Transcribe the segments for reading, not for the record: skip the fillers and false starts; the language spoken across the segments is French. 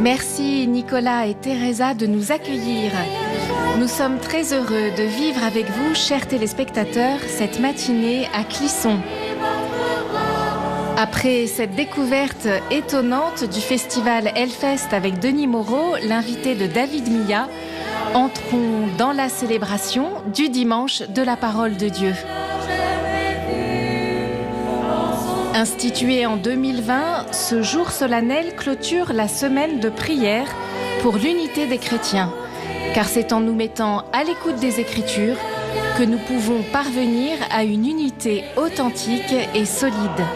Merci Nicolas et Teresa de nous accueillir. Nous sommes très heureux de vivre avec vous, chers téléspectateurs, cette matinée à Clisson. Après cette découverte étonnante du festival Hellfest avec Denis Moreau, l'invité de David Milla, entrons dans la célébration du dimanche de la parole de Dieu. Institué en 2020, ce jour solennel clôture la semaine de prière pour l'unité des chrétiens. Car c'est en nous mettant à l'écoute des Écritures que nous pouvons parvenir à une unité authentique et solide.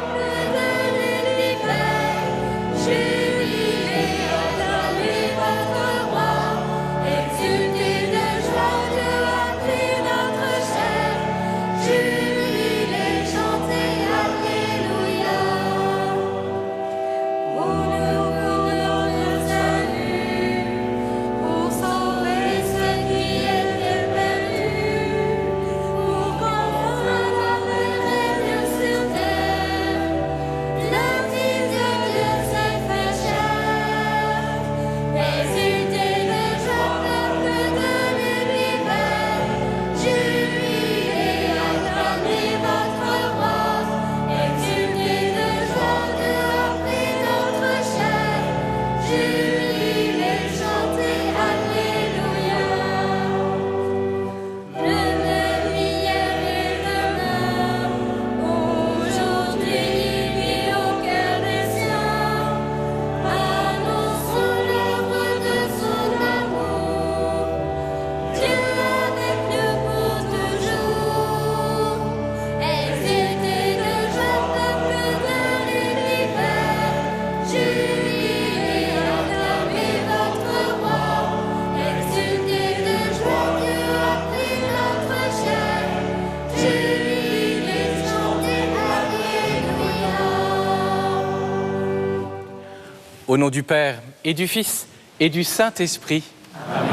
Au nom du Père et du Fils et du Saint-Esprit, amen.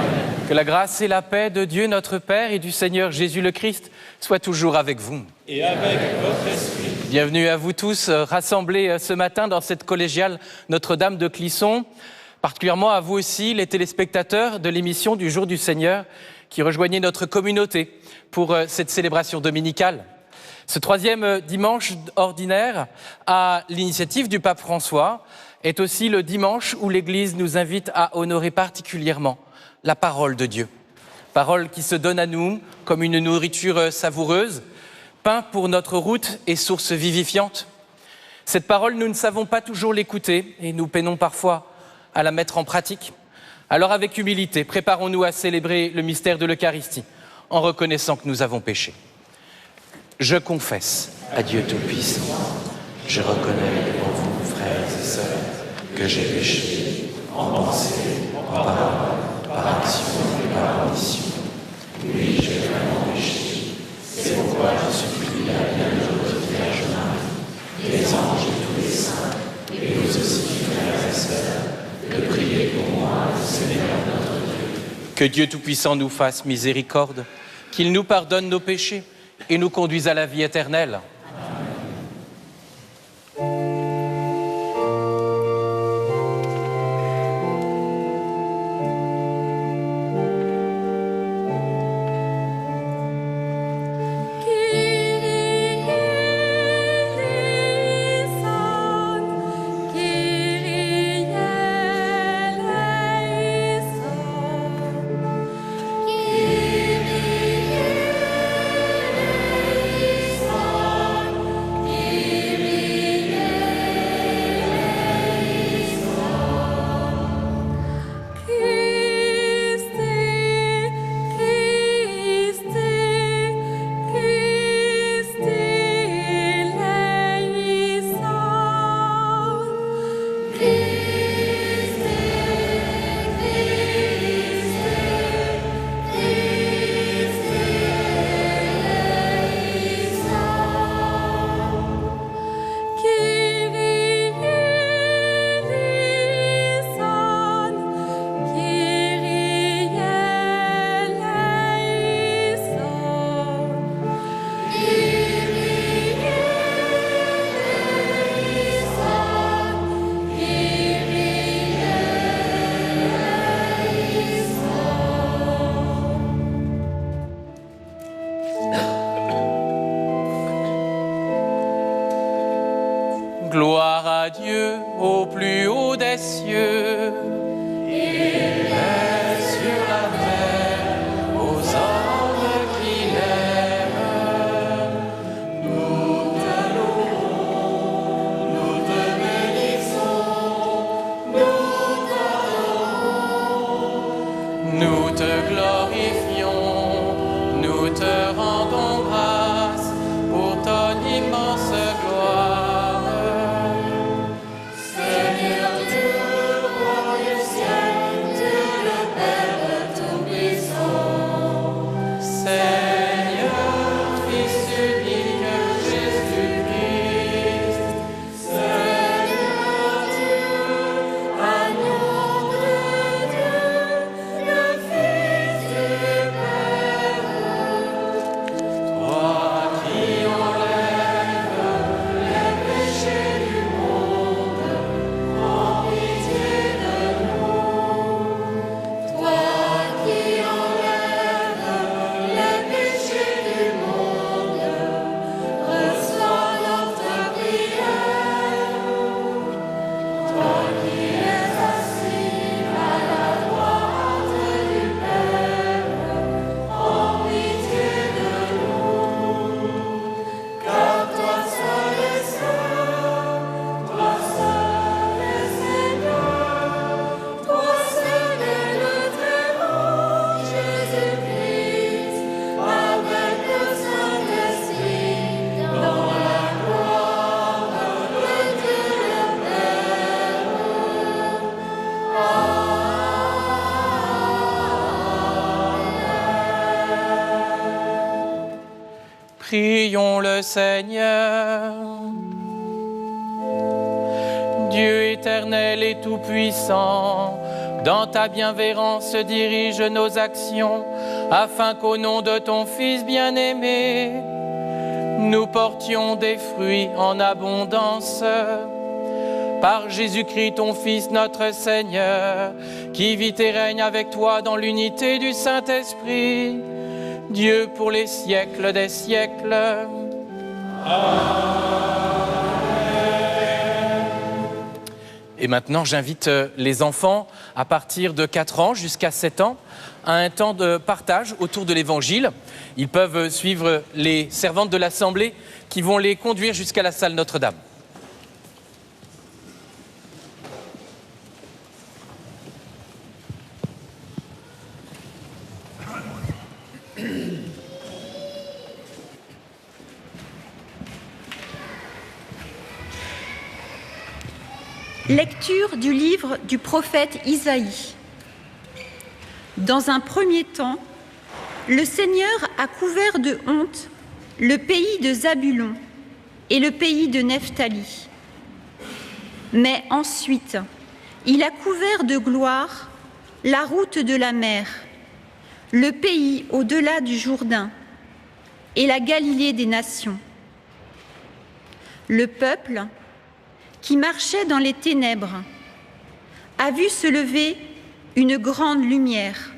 Que la grâce et la paix de Dieu notre Père et du Seigneur Jésus le Christ soient toujours avec vous. Et avec votre esprit. Bienvenue à vous tous rassemblés ce matin dans cette collégiale Notre-Dame de Clisson. Particulièrement à vous aussi, les téléspectateurs de l'émission du Jour du Seigneur qui rejoignez notre communauté pour cette célébration dominicale. Ce troisième dimanche ordinaire, à l'initiative du pape François, est aussi le dimanche où l'Église nous invite à honorer particulièrement la parole de Dieu. Parole qui se donne à nous comme une nourriture savoureuse, pain pour notre route et source vivifiante. Cette parole, nous ne savons pas toujours l'écouter et nous peinons parfois à la mettre en pratique. Alors avec humilité, préparons-nous à célébrer le mystère de l'Eucharistie en reconnaissant que nous avons péché. Je confesse à Dieu Tout-Puissant, je reconnais devant vous, frères et sœurs, que j'ai péché en pensée, en parole, par action et par omission. Oui, j'ai vraiment péché. C'est pourquoi je supplie la bienheureuse Vierge Marie, les anges et tous les saints, et vous aussi, frères et sœurs, de prier pour moi, le Seigneur notre Dieu. Que Dieu Tout-Puissant nous fasse miséricorde, qu'il nous pardonne nos péchés et nous conduise à la vie éternelle. Kyrie eleison. à Dieu au plus haut des cieux. Et paix sur la terre aux hommes qui l'aiment. Nous te louons, nous te bénissons, nous te glorifions, nous te rendons grâce pour ton immense gloire. Seigneur Dieu, roi du ciel, Dieu le Père Tout-Puissant, Seigneur, Fils unique, Jésus-Christ, Seigneur Dieu, agneau de Dieu, le Fils du Père, toi qui enlèves les péchés du monde, en pitié de nous. Toi qui enlèves les péchés du monde, reçois notre prière. Toi qui es assis à la droite du Père, en pitié de nous. Car toi seul est saint, toi seul est Seigneur, toi seul est le très bon Jésus-Christ, avec le Saint-Esprit, dans la gloire de Dieu le Père. Prions le Seigneur. Dieu éternel et tout-puissant, dans ta bienveillance dirige nos actions, afin qu'au nom de ton Fils bien-aimé, nous portions des fruits en abondance. Par Jésus-Christ, ton Fils, notre Seigneur, qui vit et règne avec toi dans l'unité du Saint-Esprit, Dieu pour les siècles des siècles. Et maintenant, j'invite les enfants à partir de 4 ans jusqu'à 7 ans à un temps de partage autour de l'Évangile. Ils peuvent suivre les servantes de l'Assemblée qui vont les conduire jusqu'à la salle Notre-Dame. Lecture du livre du prophète Isaïe. Dans un premier temps, le Seigneur a couvert de honte le pays de Zabulon et le pays de Nephtali. Mais ensuite, il a couvert de gloire la route de la mer, le pays au-delà du Jourdain et la Galilée des nations. Le peuple qui marchait dans les ténèbres a vu se lever une grande lumière,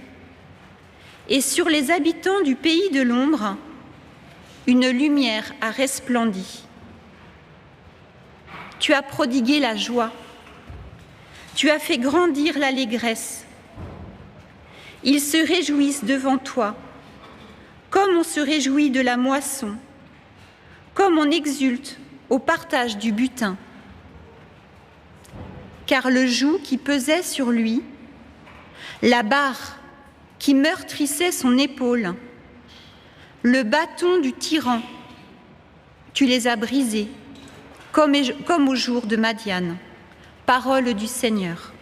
et sur les habitants du pays de l'ombre, une lumière a resplendi. Tu as prodigué la joie, tu as fait grandir l'allégresse. Ils se réjouissent devant toi, comme on se réjouit de la moisson, comme on exulte au partage du butin. Car le joug qui pesait sur lui, la barre qui meurtrissait son épaule, le bâton du tyran, tu les as brisés, comme au jour de Madian. Parole du Seigneur.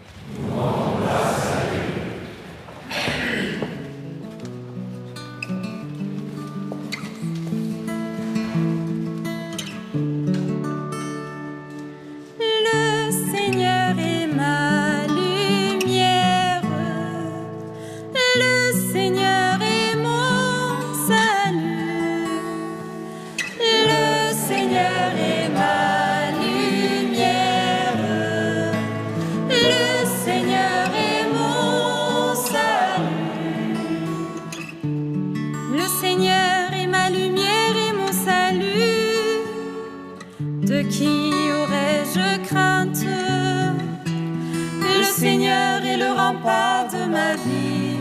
Le Seigneur est Seigneur est le rempart de ma vie.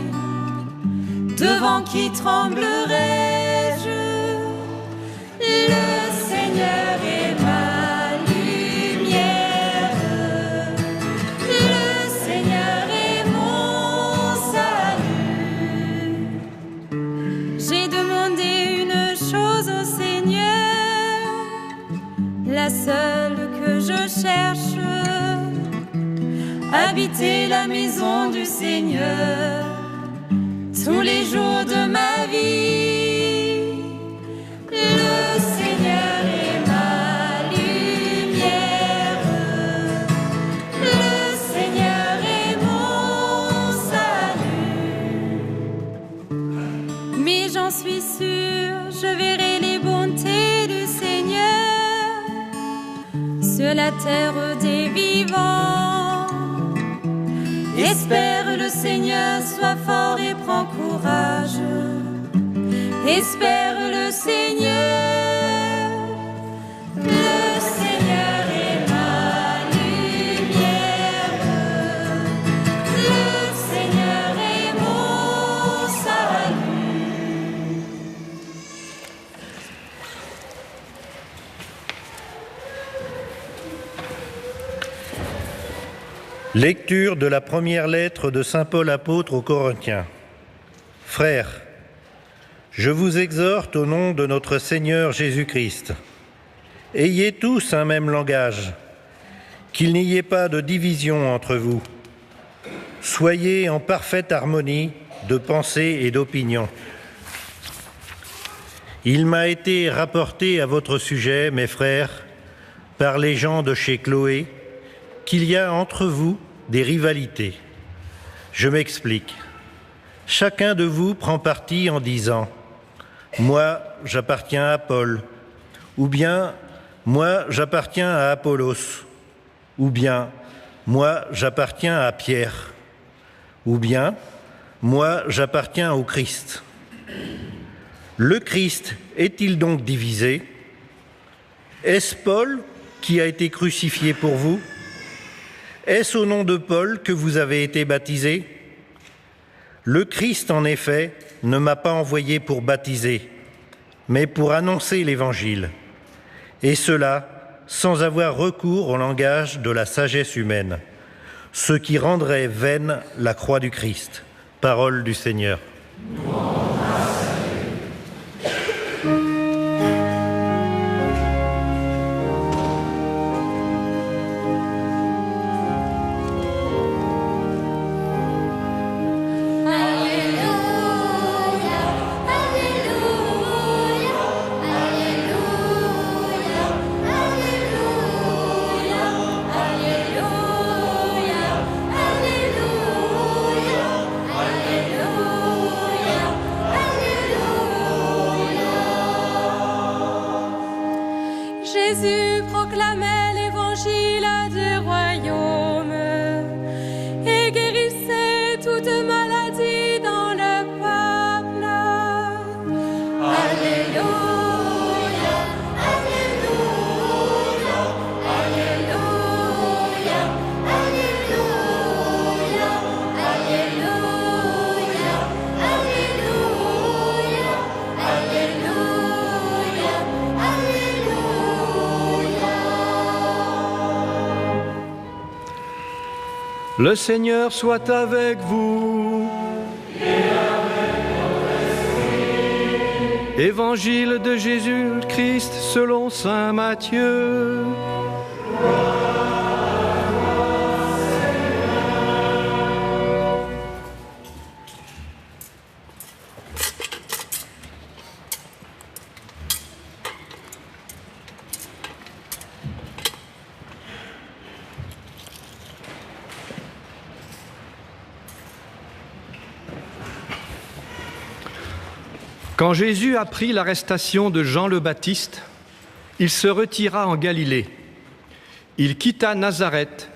Devant qui tremblerai-je? Le Seigneur est ma lumière. Le Seigneur est mon salut. J'ai demandé une chose au Seigneur, la seule que je cherche, habiter la maison du Seigneur tous les jours de ma vie. Le Seigneur est ma lumière. Le Seigneur est mon salut. Mais j'en suis sûre, je verrai les bontés du Seigneur sur la terre des vivants. Espère le Seigneur, sois fort et prends courage. Espère le Seigneur. Le Seigneur est ma lumière. Le Seigneur est mon salut. Lecture de la première lettre de saint Paul apôtre aux Corinthiens. Frères, je vous exhorte au nom de notre Seigneur Jésus-Christ. Ayez tous un même langage, qu'il n'y ait pas de division entre vous. Soyez en parfaite harmonie de pensée et d'opinion. Il m'a été rapporté à votre sujet, mes frères, par les gens de chez Chloé, qu'il y a entre vous des rivalités. Je m'explique. Chacun de vous prend parti en disant « Moi, j'appartiens à Paul » ou bien « Moi, j'appartiens à Apollos » ou bien « Moi, j'appartiens à Pierre » ou bien « Moi, j'appartiens au Christ ». Le Christ est-il donc divisé? Est-ce Paul qui a été crucifié pour vous? Est-ce au nom de Paul que vous avez été baptisés? Le Christ, en effet, ne m'a pas envoyé pour baptiser, mais pour annoncer l'Évangile, et cela sans avoir recours au langage de la sagesse humaine, ce qui rendrait vaine la croix du Christ. Parole du Seigneur. Jésus proclamait l'évangile du royaume et guérissait toute maladie dans le peuple. Alléluia, Alléluia, Alléluia, Alléluia, Alléluia, Alléluia, Alléluia, Alléluia. Le Seigneur soit avec vous. Et avec votre esprit. Évangile de Jésus-Christ selon saint Matthieu. Quand Jésus apprit l'arrestation de Jean le Baptiste, il se retira en Galilée. Il quitta Nazareth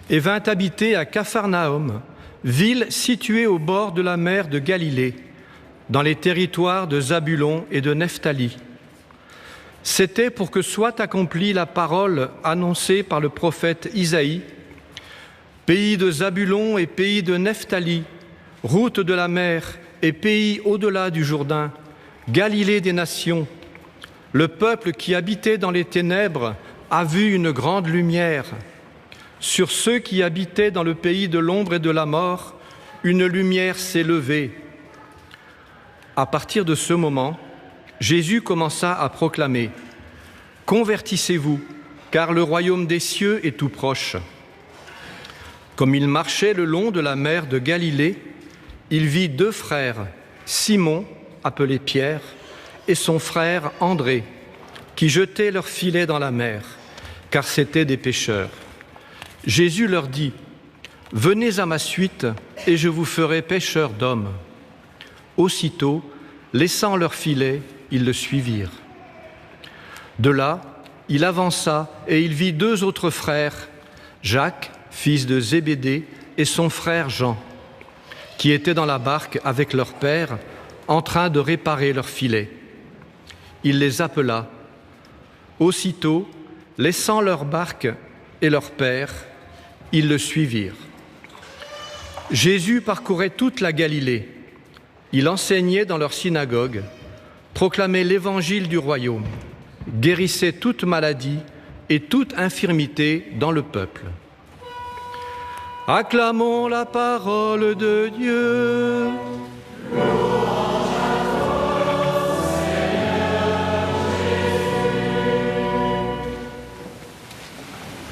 et vint habiter à Capharnaüm, ville située au bord de la mer de Galilée, dans les territoires de Zabulon et de Nephtali. C'était pour que soit accomplie la parole annoncée par le prophète Isaïe. pays de Zabulon et pays de Nephtali, route de la mer et pays au-delà du Jourdain, Galilée des nations. Le peuple qui habitait dans les ténèbres a vu une grande lumière. Sur ceux qui habitaient dans le pays de l'ombre et de la mort, une lumière s'est levée. À partir de ce moment, Jésus commença à proclamer « Convertissez-vous, car le royaume des cieux est tout proche. » Comme il marchait le long de la mer de Galilée, il vit 2 frères, Simon, appelé Pierre, et son frère André, qui jetaient leurs filets dans la mer, car c'étaient des pêcheurs. Jésus leur dit « Venez à ma suite, et je vous ferai pêcheurs d'hommes. » Aussitôt, laissant leurs filets, ils le suivirent. De là, il avança et il vit 2 autres frères, Jacques, fils de Zébédée, et son frère Jean, qui étaient dans la barque avec leur père, en train de réparer leurs filets. Il les appela. Aussitôt, laissant leur barque et leur père, ils le suivirent. Jésus parcourait toute la Galilée. Il enseignait dans leur synagogue, proclamait l'évangile du royaume, guérissait toute maladie et toute infirmité dans le peuple. Acclamons la parole de Dieu.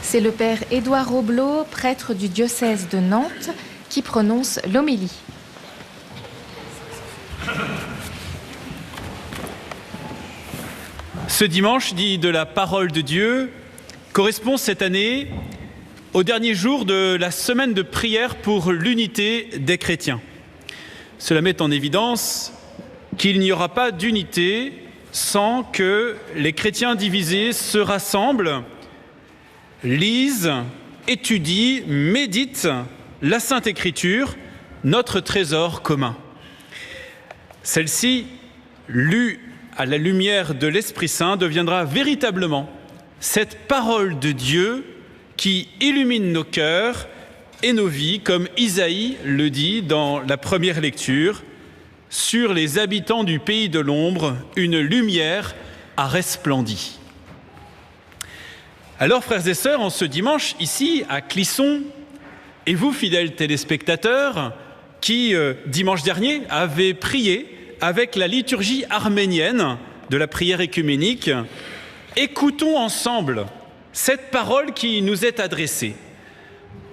C'est le père Édouard Roblot, prêtre du diocèse de Nantes, qui prononce l'homélie. Ce dimanche, dit de la parole de Dieu, correspond cette année au dernier jour de la semaine de prière pour l'unité des chrétiens. Cela met en évidence qu'il n'y aura pas d'unité sans que les chrétiens divisés se rassemblent, lisent, étudient, méditent la Sainte Écriture, notre trésor commun. Celle-ci, lue à la lumière de l'Esprit Saint, deviendra véritablement cette parole de Dieu qui illumine nos cœurs et nos vies, comme Isaïe le dit dans la première lecture, « Sur les habitants du pays de l'ombre, une lumière a resplendi ». Alors, frères et sœurs, en ce dimanche, ici, à Clisson, et vous, fidèles téléspectateurs, qui, dimanche dernier, avez prié avec la liturgie arménienne de la prière œcuménique, écoutons ensemble cette parole qui nous est adressée.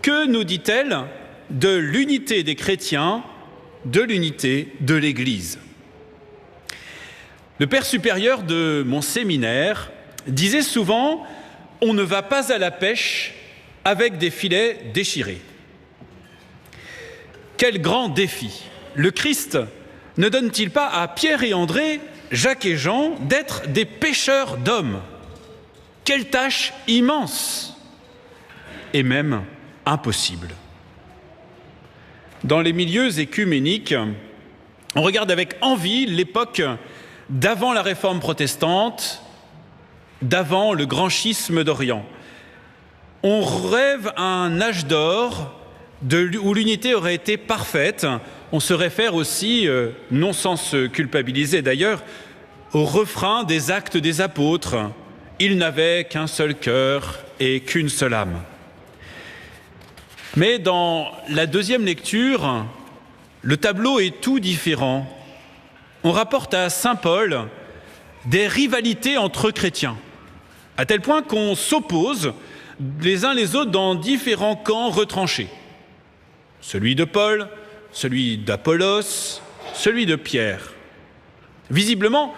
Que nous dit-elle de l'unité des chrétiens, de l'unité de l'Église? Le père supérieur de mon séminaire disait souvent « On ne va pas à la pêche avec des filets déchirés ». Quel grand défi! Le Christ ne donne-t-il pas à Pierre et André, Jacques et Jean, d'être des pêcheurs d'hommes? Quelle tâche immense et même impossible. Dans les milieux œcuméniques, on regarde avec envie l'époque d'avant la Réforme protestante, d'avant le grand schisme d'Orient. On rêve à un âge d'or où l'unité aurait été parfaite. On se réfère aussi, non sans se culpabiliser d'ailleurs, au refrain des Actes des Apôtres. Ils n'avaient qu'un seul cœur et qu'une seule âme. Mais dans la deuxième lecture, le tableau est tout différent. On rapporte à saint Paul des rivalités entre chrétiens, à tel point qu'on s'oppose les uns les autres dans différents camps retranchés. Celui de Paul, celui d'Apollos, celui de Pierre. Visiblement,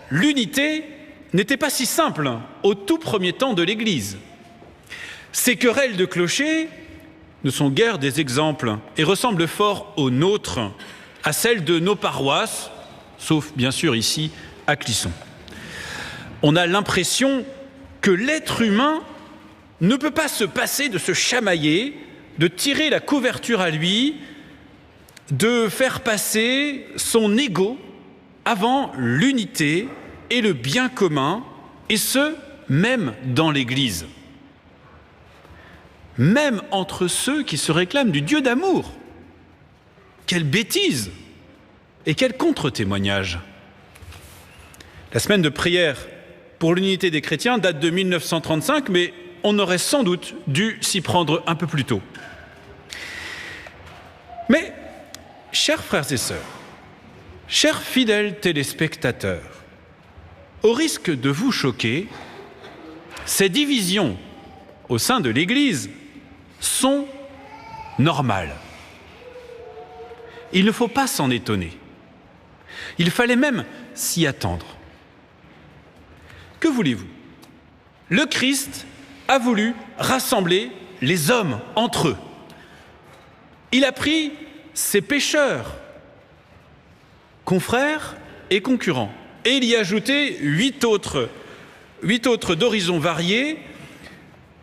l'unité n'était pas si simple au tout premier temps de l'Église. Ces querelles de clochers ne sont guère des exemples et ressemblent fort aux nôtres, à celles de nos paroisses, sauf bien sûr ici à Clisson. On a l'impression que l'être humain ne peut pas se passer de se chamailler, de tirer la couverture à lui, de faire passer son ego avant l'unité et le bien commun, et ce, même dans l'Église. même entre ceux qui se réclament du Dieu d'amour. Quelle bêtise et quel contre-témoignage! La semaine de prière pour l'unité des chrétiens date de 1935, mais on aurait sans doute dû s'y prendre un peu plus tôt. Mais, chers frères et sœurs, chers fidèles téléspectateurs, au risque de vous choquer, ces divisions au sein de l'Église sont normales. Il ne faut pas s'en étonner. Il fallait même s'y attendre. Que voulez-vous? Le Christ a voulu rassembler les hommes entre eux. Il a pris ses pécheurs, confrères et concurrents, et il y a ajouté 8 autres d'horizons variés,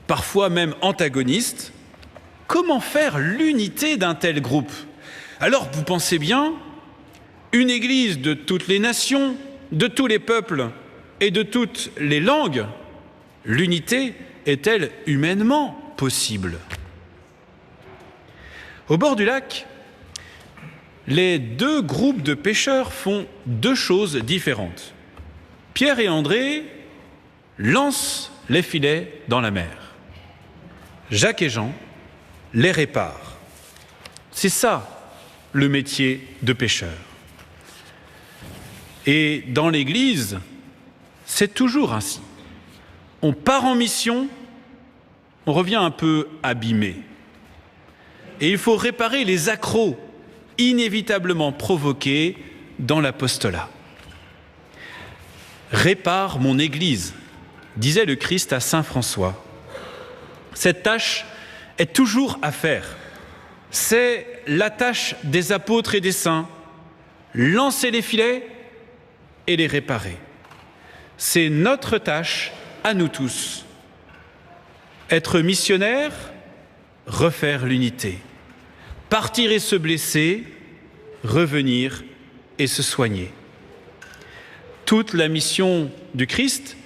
parfois même antagonistes. Comment faire l'unité d'un tel groupe? Alors, vous pensez bien, une église de toutes les nations, de tous les peuples et de toutes les langues, l'unité est-elle humainement possible? Au bord du lac, les 2 groupes de pêcheurs font 2 choses différentes. Pierre et André lancent les filets dans la mer. Jacques et Jean les réparent. C'est ça, le métier de pêcheur. Et dans l'Église, c'est toujours ainsi. On part en mission, on revient un peu abîmé. Et il faut réparer les accros inévitablement provoqués dans l'apostolat. « Répare mon Église », disait le Christ à saint François. Cette tâche est toujours à faire. C'est la tâche des apôtres et des saints, lancer les filets et les réparer. C'est notre tâche à nous tous. Être missionnaire, refaire l'unité. Partir et se blesser, revenir et se soigner. Toute la mission du Christ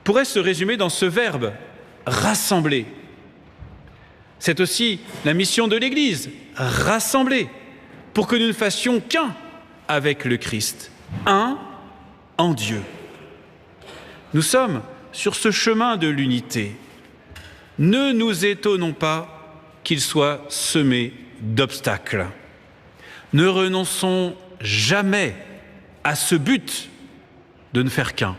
pourrait se résumer dans ce verbe « rassembler ». C'est aussi la mission de l'Église, rassembler, pour que nous ne fassions qu'un avec le Christ, un en Dieu. Nous sommes sur ce chemin de l'unité. Ne nous étonnons pas qu'il soit semé d'obstacles. Ne renonçons jamais à ce but de ne faire qu'un,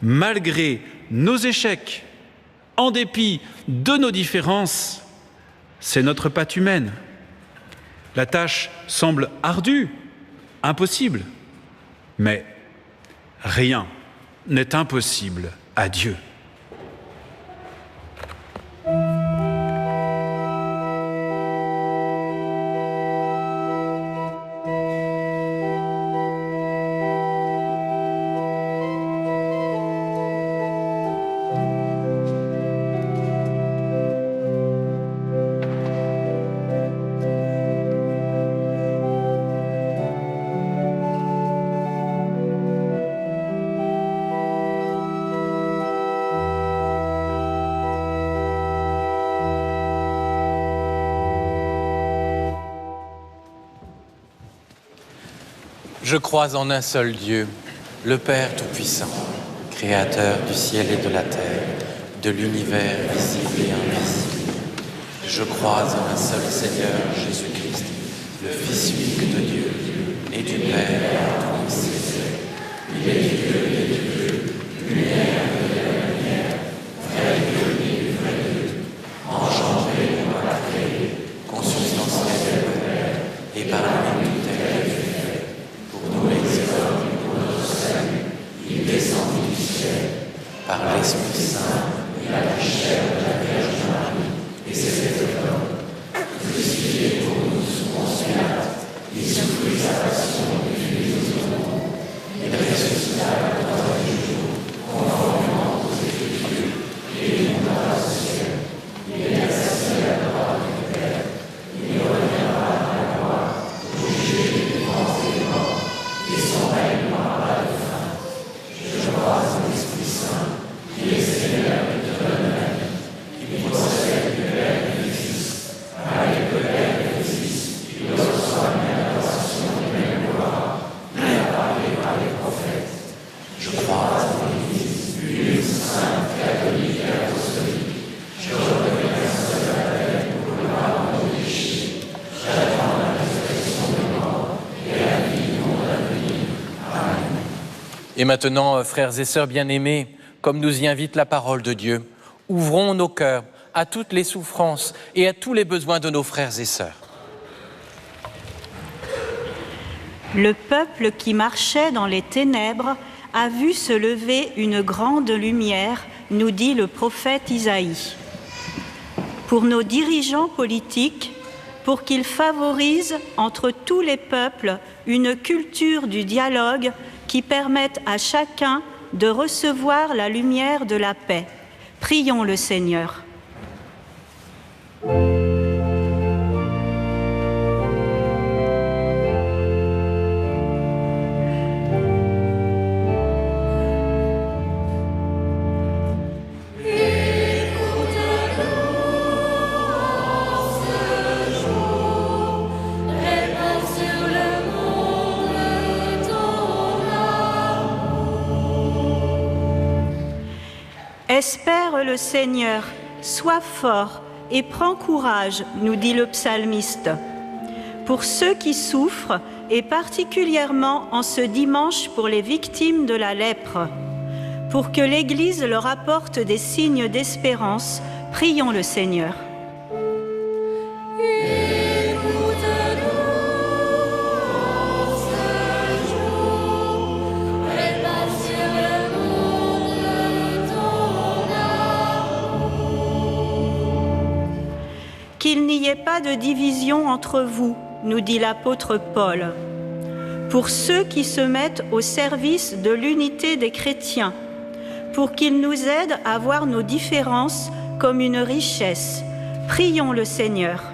malgré nos échecs, en dépit de nos différences. C'est notre patte humaine. La tâche semble ardue, impossible, mais rien n'est impossible à Dieu. Je crois en un seul Dieu, le Père Tout-Puissant, Créateur du ciel et de la terre, de l'univers visible et invisible. Je crois en un seul Seigneur, Jésus-Christ, le Fils unique de Dieu, et du Père tout entier. Il est Dieu et Dieu, lumière de la lumière, vrai Dieu et vrai Dieu, engendré et pas créé, consubstantiel du Père, et par lui tout est créé. Descendu du ciel, par l'Esprit Saint, il a pris chair de la Vierge Marie, et s'est fait homme. Crucifié pour nous sous Ponce Pilate, il souffrit sa passion et fut mis au monde. Il ressuscita le 3e jour, conformément aux Écritures, et il monta au ciel. Il est assis à la droite du Père. Il reviendra à la gloire, pour juger les vivants et les morts, et son règne n'aura pas de fin. Je crois en l'Esprit Saint, qui est Seigneur et qui donne la vie, Et maintenant, frères et sœurs bien-aimés, comme nous y invite la parole de Dieu, ouvrons nos cœurs à toutes les souffrances et à tous les besoins de nos frères et sœurs. Le peuple qui marchait dans les ténèbres a vu se lever une grande lumière, nous dit le prophète Isaïe. Pour nos dirigeants politiques, pour qu'ils favorisent entre tous les peuples une culture du dialogue qui permette à chacun de recevoir la lumière de la paix. Prions le Seigneur. Espère le Seigneur, sois fort et prends courage, nous dit le psalmiste. Pour ceux qui souffrent, et particulièrement en ce dimanche pour les victimes de la lèpre, pour que l'Église leur apporte des signes d'espérance, prions le Seigneur. Qu'il n'y ait pas de division entre vous, nous dit l'apôtre Paul. Pour ceux qui se mettent au service de l'unité des chrétiens, pour qu'ils nous aident à voir nos différences comme une richesse, prions le Seigneur.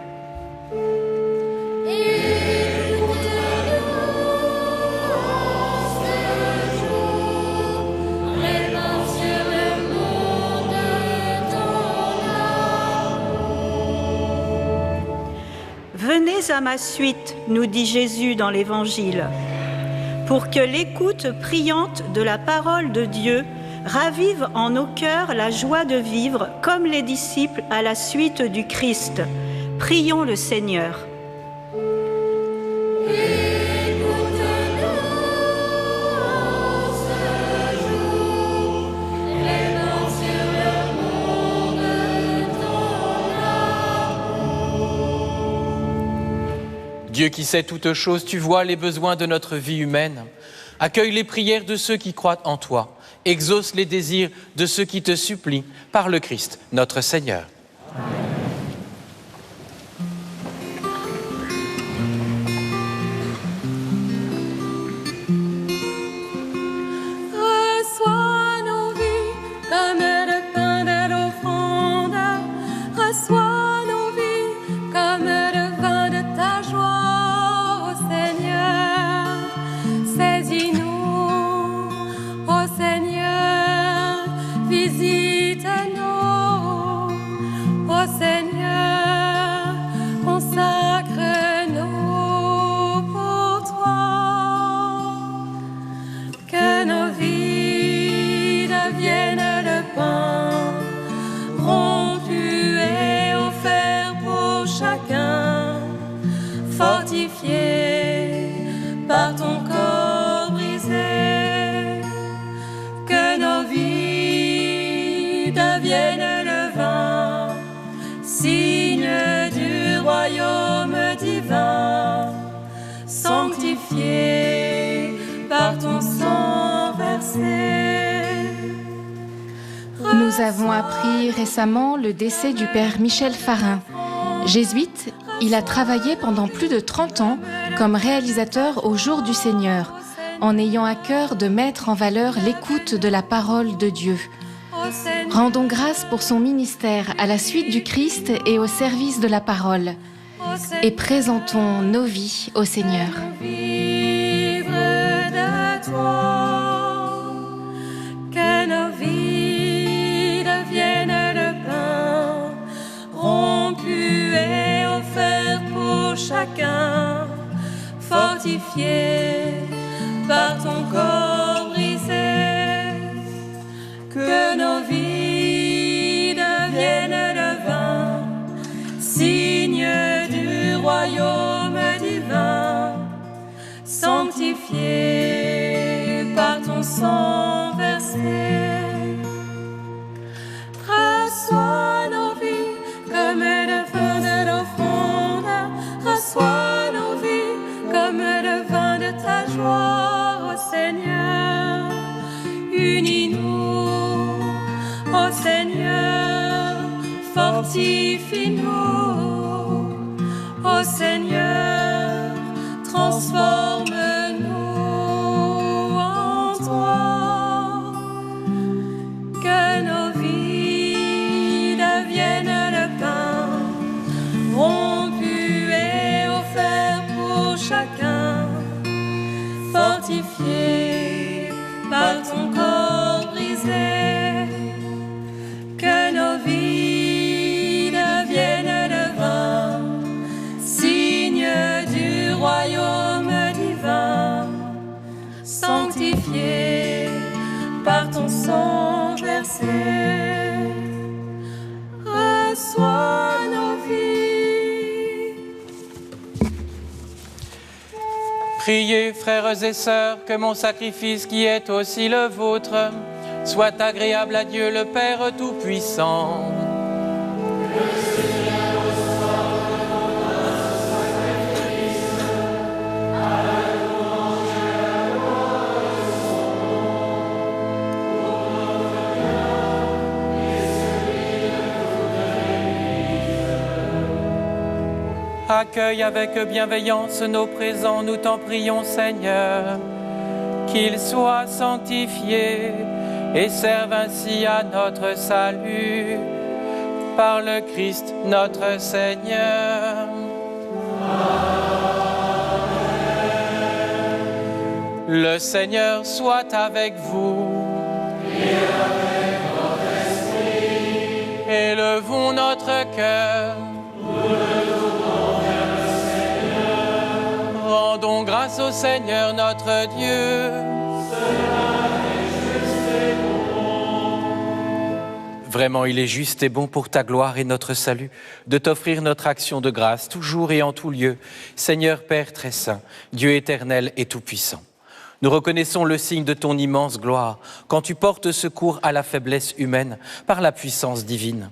Venez à ma suite, nous dit Jésus dans l'Évangile, pour que l'écoute priante de la parole de Dieu ravive en nos cœurs la joie de vivre comme les disciples à la suite du Christ. Prions le Seigneur. Dieu qui sait toutes choses, tu vois les besoins de notre vie humaine. Accueille les prières de ceux qui croient en toi. Exauce les désirs de ceux qui te supplient par le Christ, notre Seigneur. Reçois nos vies comme le pain de l'offrande. Reçois nos vies comme le vin de ta joie, ô Seigneur. Saisis-nous, ô Seigneur. Visite-nous, ô Seigneur. Consacre-nous pour toi. Que nos vies deviennent le pain rompu et offert pour chacun, fortifié par ton corps brisé. Que nos vies deviennent le vin, signe du royaume divin, sanctifié par ton sang versé. Nous avons appris récemment le décès du père Michel Farin. Jésuite, il a travaillé pendant plus de 30 ans comme réalisateur au Jour du Seigneur, en ayant à cœur de mettre en valeur l'écoute de la parole de Dieu. Rendons grâce pour son ministère à la suite du Christ et au service de la parole. Et présentons nos vies au Seigneur. Vivre de toi, que nos vies deviennent le pain rompu et offert pour chacun, fortifié par ton corps brisé. Que nos vies deviennent le vin, signe du royaume divin, sanctifié par ton sang sang versé. Reçois nos vies comme le vin de l'offrande, reçois nos vies comme le vin de ta joie, ô Seigneur. Unis-nous, ô Seigneur, fortifie-nous, ô Seigneur, transforme-nous en toi, que nos vies deviennent le pain rompu et offert pour chacun, fortifié par ton corps brisé, que nos vies deviennent le vin, signe du royaume divin, sanctifié par ton sang versé. Reçois nos vies. Priez, frères et sœurs, que mon sacrifice qui est aussi le vôtre soit agréable à Dieu le Père Tout-Puissant. Accueille avec bienveillance nos présents, nous t'en prions, Seigneur, qu'ils soient sanctifiés et servent ainsi à notre salut par le Christ notre Seigneur. Amen. Le Seigneur soit avec vous. Et avec votre esprit. Élevons notre cœur. Rendons grâce au Seigneur notre Dieu. Cela est juste et bon. Vraiment, il est juste et bon pour ta gloire et notre salut de t'offrir notre action de grâce toujours et en tout lieu. Seigneur Père très saint, Dieu éternel et tout-puissant. Nous reconnaissons le signe de ton immense gloire quand tu portes secours à la faiblesse humaine par la puissance divine.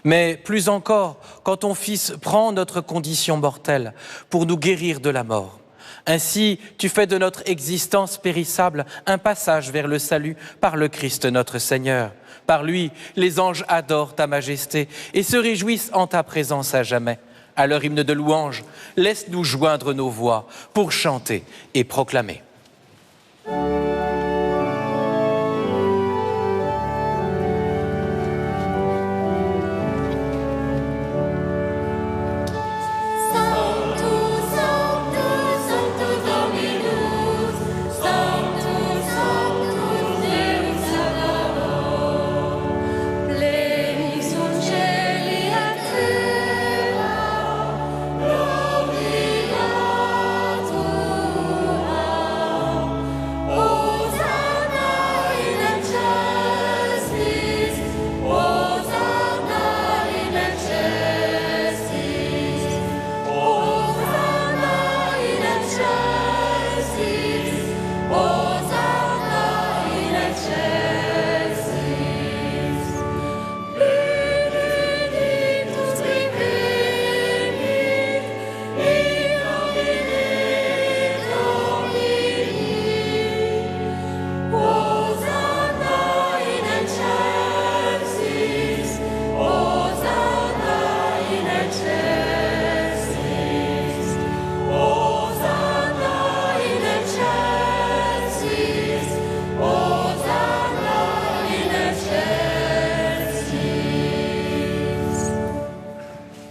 Mais plus encore, quand ton Fils prend notre condition mortelle pour nous guérir de la mort. Ainsi, tu fais de notre existence périssable un passage vers le salut par le Christ notre Seigneur. Par lui, les anges adorent ta majesté et se réjouissent en ta présence à jamais. À leur hymne de louange, laisse-nous joindre nos voix pour chanter et proclamer.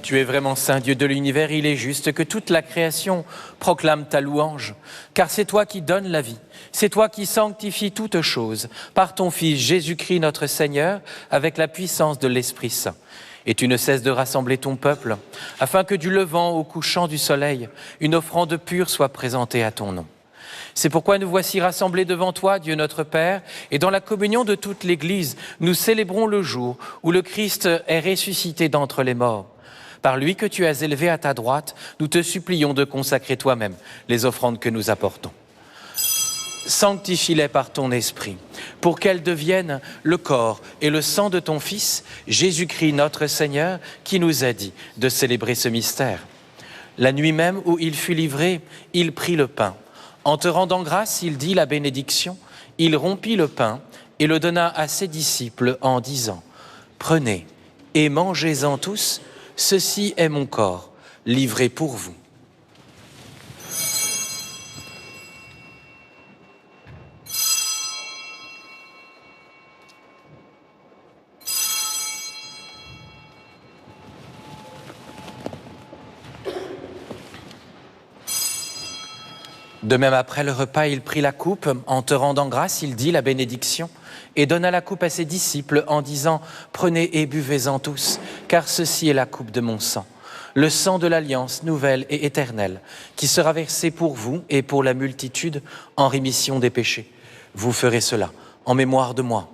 Tu es vraiment saint, Dieu de l'univers, il est juste que toute la création proclame ta louange, car c'est toi qui donnes la vie, c'est toi qui sanctifies toutes choses, par ton Fils Jésus-Christ notre Seigneur, avec la puissance de l'Esprit Saint. Et tu ne cesses de rassembler ton peuple, afin que du levant au couchant du soleil, une offrande pure soit présentée à ton nom. C'est pourquoi nous voici rassemblés devant toi, Dieu notre Père, et dans la communion de toute l'Église, nous célébrons le jour où le Christ est ressuscité d'entre les morts. Par lui que tu as élevé à ta droite, nous te supplions de consacrer toi-même les offrandes que nous apportons. Sanctifie-les par ton esprit, pour qu'elles deviennent le corps et le sang de ton Fils, Jésus-Christ notre Seigneur, qui nous a dit de célébrer ce mystère. La nuit même où il fut livré, il prit le pain. En te rendant grâce, il dit la bénédiction. Il rompit le pain et le donna à ses disciples en disant « Prenez et mangez-en tous, ceci est mon corps, livré pour vous. » De même, après le repas, il prit la coupe. En te rendant grâce, il dit la bénédiction et donna la coupe à ses disciples en disant « Prenez et buvez-en tous, car ceci est la coupe de mon sang, le sang de l'alliance nouvelle et éternelle, qui sera versé pour vous et pour la multitude en rémission des péchés. Vous ferez cela en mémoire de moi. »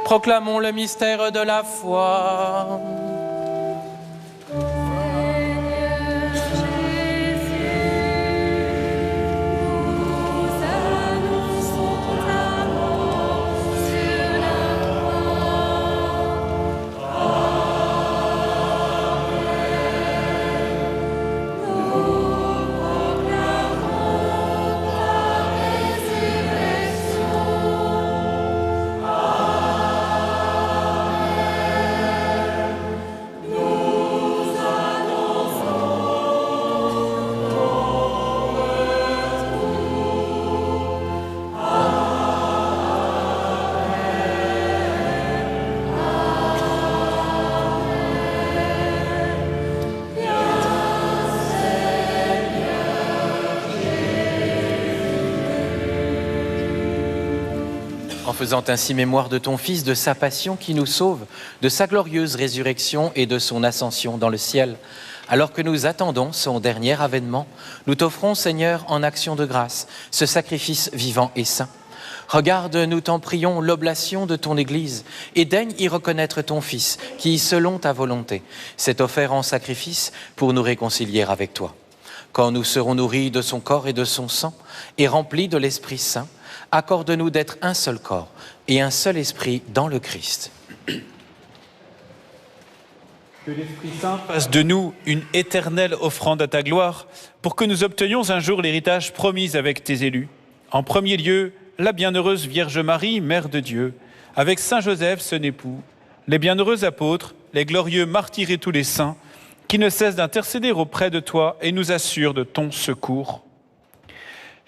Proclamons le mystère de la foi. En faisant ainsi mémoire de ton Fils, de sa passion qui nous sauve, de sa glorieuse résurrection et de son ascension dans le ciel, alors que nous attendons son dernier avènement, nous t'offrons, Seigneur, en action de grâce, ce sacrifice vivant et saint. Regarde, nous t'en prions, l'oblation de ton Église et daigne y reconnaître ton Fils, qui, selon ta volonté, s'est offert en sacrifice pour nous réconcilier avec toi. Quand nous serons nourris de son corps et de son sang et remplis de l'Esprit Saint, accorde-nous d'être un seul corps et un seul esprit dans le Christ. Que l'Esprit Saint fasse de nous une éternelle offrande à ta gloire, pour que nous obtenions un jour l'héritage promis avec tes élus. En premier lieu, la bienheureuse Vierge Marie, Mère de Dieu, avec Saint Joseph, son époux, les bienheureux apôtres, les glorieux martyrs et tous les saints, qui ne cessent d'intercéder auprès de toi et nous assurent de ton secours.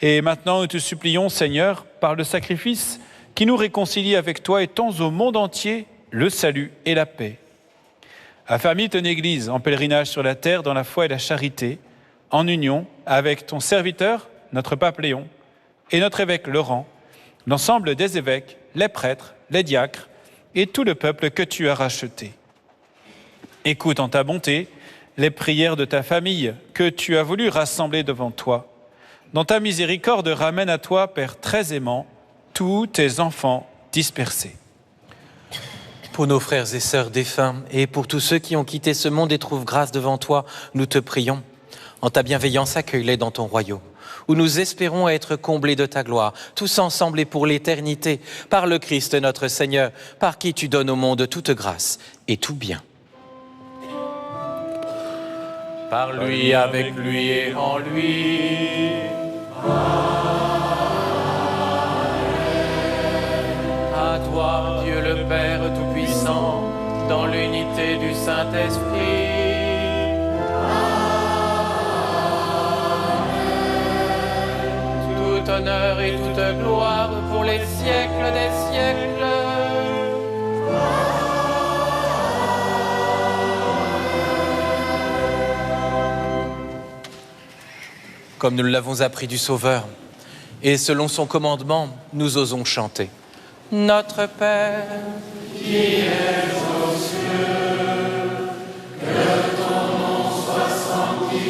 Et maintenant, nous te supplions, Seigneur, par le sacrifice qui nous réconcilie avec toi et tends au monde entier le salut et la paix. Affermis ton Église en pèlerinage sur la terre dans la foi et la charité, en union avec ton serviteur, notre pape Léon, et notre évêque Laurent, l'ensemble des évêques, les prêtres, les diacres et tout le peuple que tu as racheté. Écoute en ta bonté les prières de ta famille que tu as voulu rassembler devant toi. Dans ta miséricorde, ramène à toi, Père très aimant, tous tes enfants dispersés. Pour nos frères et sœurs défunts et pour tous ceux qui ont quitté ce monde et trouvent grâce devant toi, nous te prions. En ta bienveillance, accueille-les dans ton royaume, où nous espérons être comblés de ta gloire, tous ensemble et pour l'éternité, par le Christ notre Seigneur, par qui tu donnes au monde toute grâce et tout bien. Par lui, avec lui et en lui. À toi, Dieu le Père Tout-Puissant, dans l'unité du Saint-Esprit. Tout honneur et toute gloire pour les siècles des siècles. Comme nous l'avons appris du Sauveur, et selon son commandement, nous osons chanter. Notre Père, qui es aux cieux, que ton nom soit sanctifié.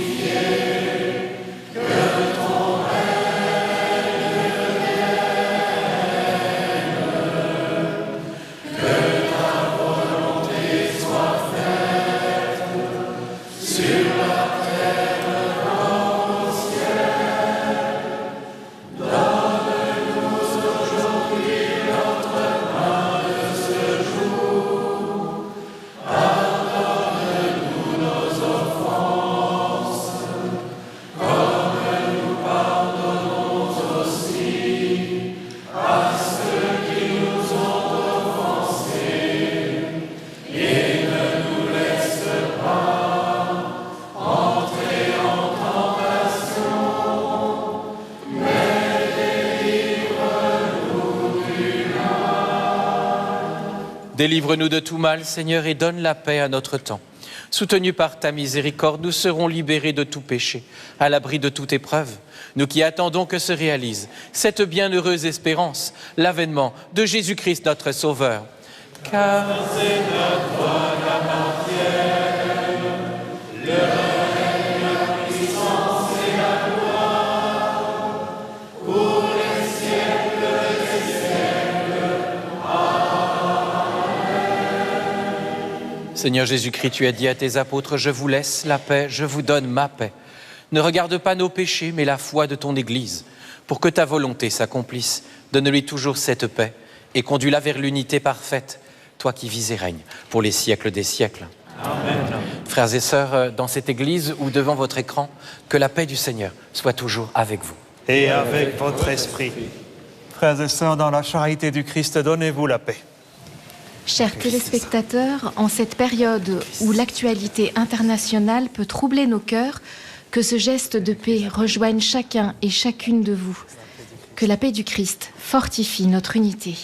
Délivre-nous de tout mal, Seigneur, et donne la paix à notre temps. Soutenus par ta miséricorde, nous serons libérés de tout péché, à l'abri de toute épreuve. Nous qui attendons que se réalise cette bienheureuse espérance, l'avènement de Jésus-Christ notre Sauveur. Car Seigneur, toi t'appartiennent le règne, la puissance et la gloire pour les siècles des siècles. Seigneur Jésus-Christ, tu as dit à tes apôtres, je vous laisse la paix, je vous donne ma paix. Ne regarde pas nos péchés, mais la foi de ton Église, pour que ta volonté s'accomplisse. Donne-lui toujours cette paix et conduis-la vers l'unité parfaite, toi qui vis et règnes pour les siècles des siècles. Amen. Frères et sœurs, dans cette Église ou devant votre écran, que la paix du Seigneur soit toujours avec vous. Et avec votre esprit. Frères et sœurs, dans la charité du Christ, donnez-vous la paix. Chers téléspectateurs, en cette période où l'actualité internationale peut troubler nos cœurs, que ce geste de paix rejoigne chacun et chacune de vous. Que la paix du Christ fortifie notre unité.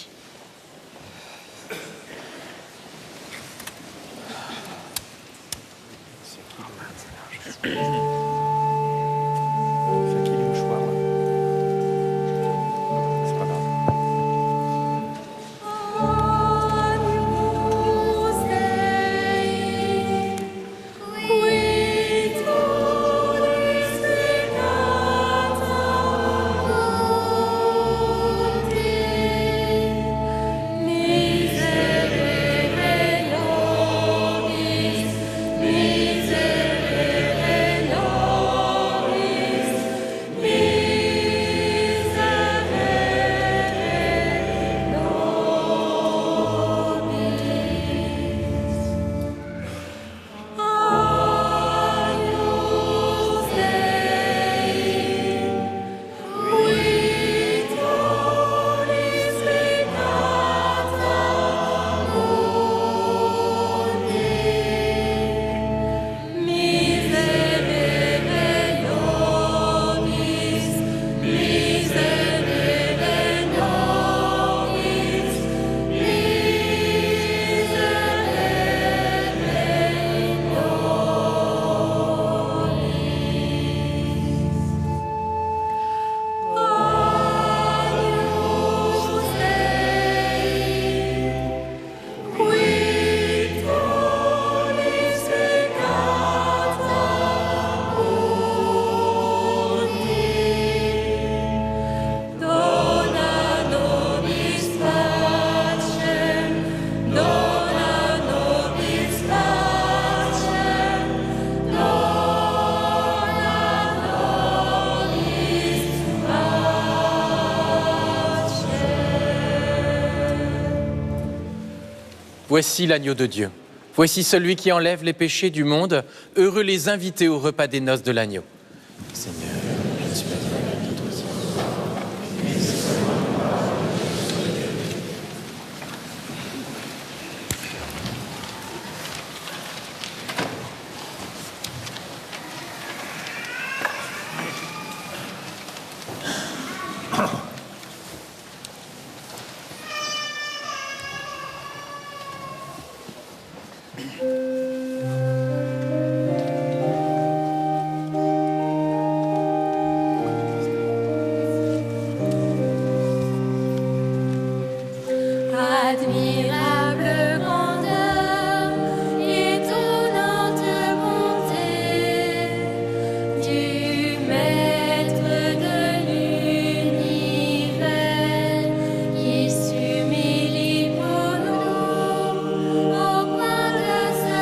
Voici l'agneau de Dieu. Voici celui qui enlève les péchés du monde. Heureux les invités au repas des noces de l'agneau. Seigneur, je ne suis pas digne de toi. Admirable grandeur, étonnante bonté du Maître de l'univers qui s'humilie pour nous au coin de ce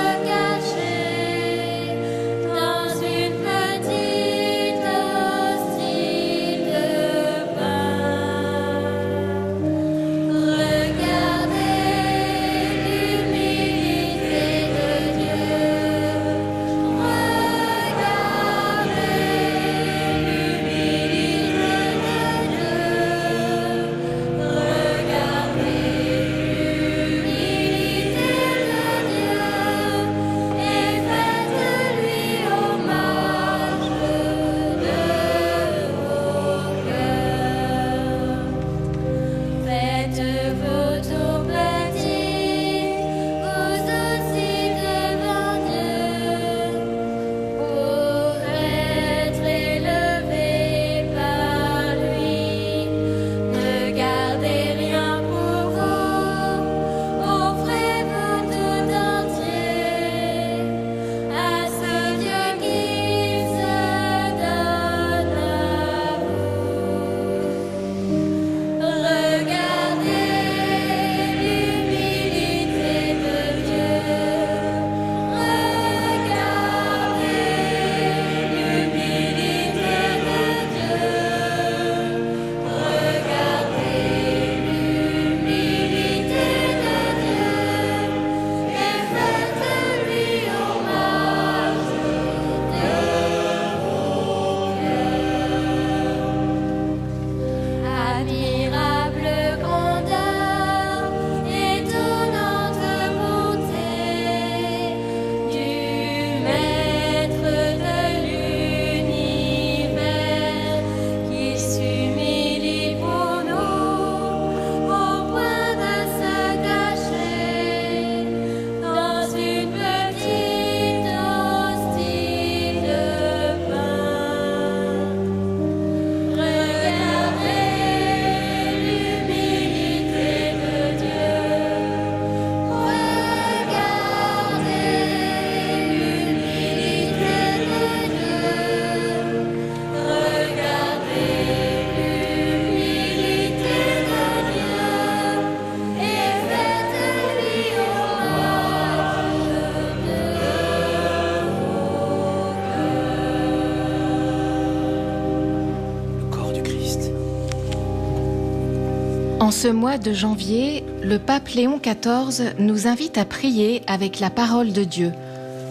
En ce mois de janvier, le pape Léon XIV nous invite à prier avec la parole de Dieu.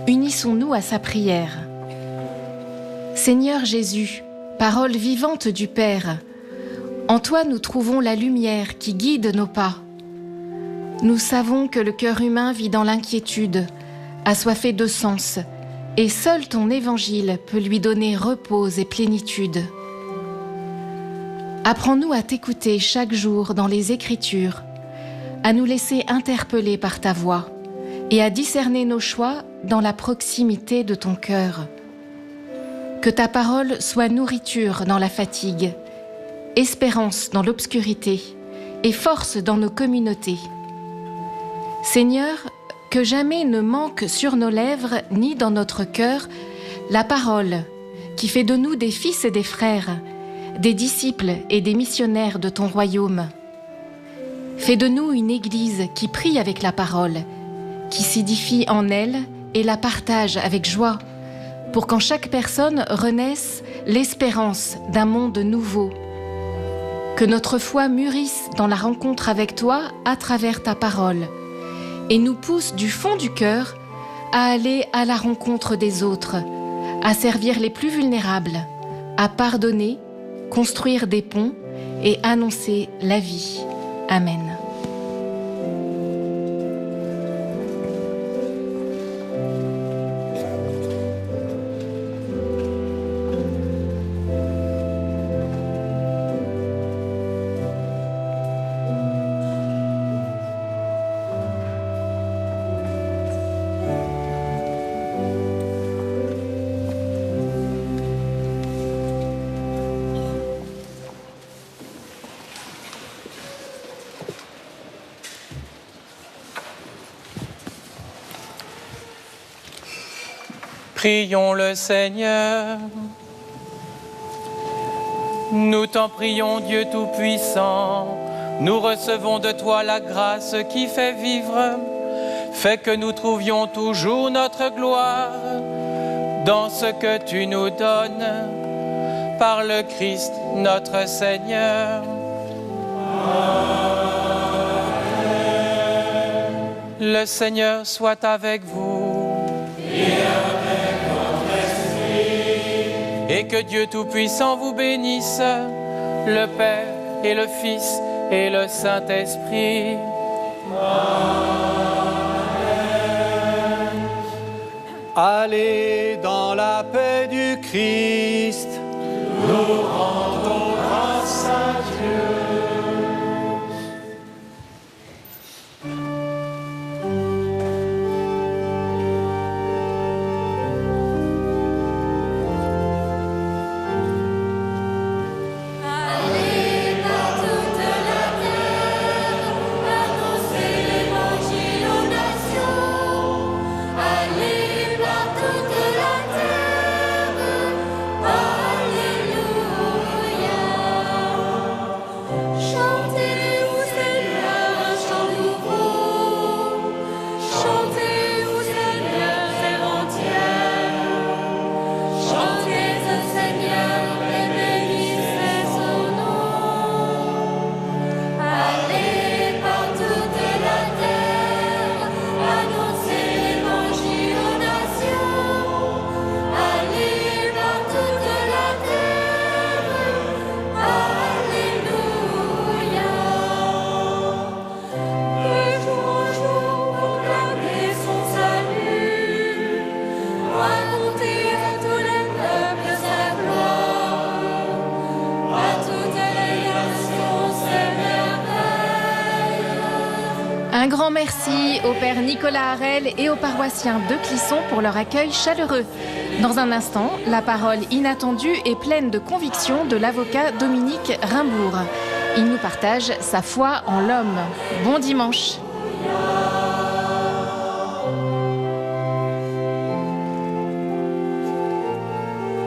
Unissons-nous à sa prière. Seigneur Jésus, parole vivante du Père, en toi nous trouvons la lumière qui guide nos pas. Nous savons que le cœur humain vit dans l'inquiétude, assoiffé de sens, et seul ton évangile peut lui donner repos et plénitude. Apprends-nous à t'écouter chaque jour dans les Écritures, à nous laisser interpeller par ta voix et à discerner nos choix dans la proximité de ton cœur. Que ta parole soit nourriture dans la fatigue, espérance dans l'obscurité et force dans nos communautés. Seigneur, que jamais ne manque sur nos lèvres ni dans notre cœur la parole qui fait de nous des fils et des frères, des disciples et des missionnaires de ton royaume. Fais de nous une Église qui prie avec la parole, qui s'édifie en elle et la partage avec joie, pour qu'en chaque personne renaisse l'espérance d'un monde nouveau. Que notre foi mûrisse dans la rencontre avec toi à travers ta parole et nous pousse du fond du cœur à aller à la rencontre des autres, à servir les plus vulnérables, à pardonner, construire des ponts et annoncer la vie. Amen. Prions le Seigneur. Nous t'en prions, Dieu Tout-Puissant. Nous recevons de toi la grâce qui fait vivre. Fais que nous trouvions toujours notre gloire dans ce que tu nous donnes par le Christ notre Seigneur. Amen. Le Seigneur soit avec vous. Et que Dieu Tout-Puissant vous bénisse, le Père et le Fils et le Saint-Esprit. Amen. Allez dans la paix du Christ. Nous rendons grâce à Dieu. Un grand merci au Père Nicolas Harel et aux paroissiens de Clisson pour leur accueil chaleureux. Dans un instant, la parole inattendue et pleine de conviction de l'avocat Dominique Rimbourg. Il nous partage sa foi en l'homme. Bon dimanche.